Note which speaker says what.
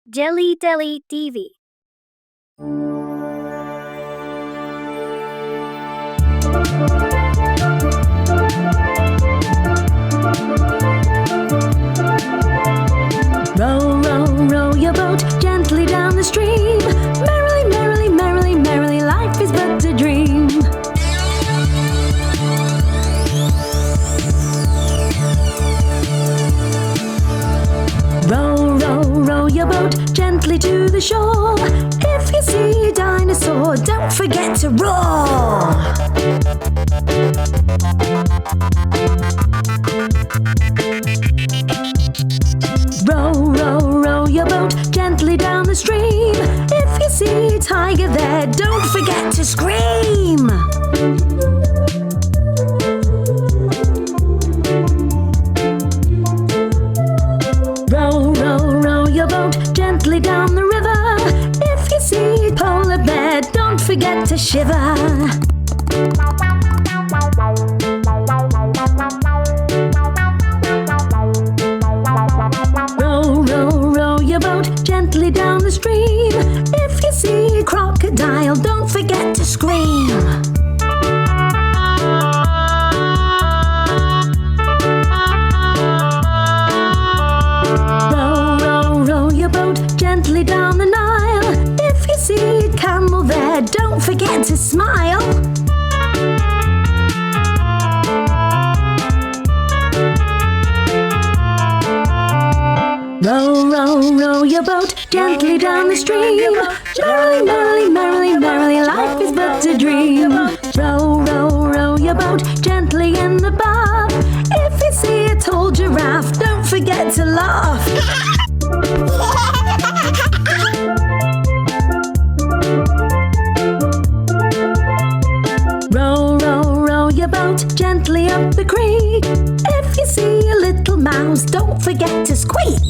Speaker 1: Jelly Tele TV.
Speaker 2: Row, row, row your boat gently down the stream. Merrily, merrily, merrily, merrily, life is but a dream. Row, row, row your boat gently to the shore. If you see a dinosaur, don't forget to roar. Row, row, row your boat gently down the stream. If you see a tiger there, don't forget to scream. Row, row, row your boat gently down the river. If you see a polar bear, don't forget to shiver. Row, row, row your boat gently down the stream. If you see a crocodile, don't forget to scream. Row, row, row your boat gently down the Nile. If you see a camel there, don't forget to smile. Row, row, row your boat gently down the stream. Merrily, merrily, merrily, merrily, life is but a dream. Row, row, row your boat gently in the bath. If you see a tall giraffe, don't forget to laugh. Row, row, row your boat gently up the creek. If you see a little mouse, don't forget to squeak.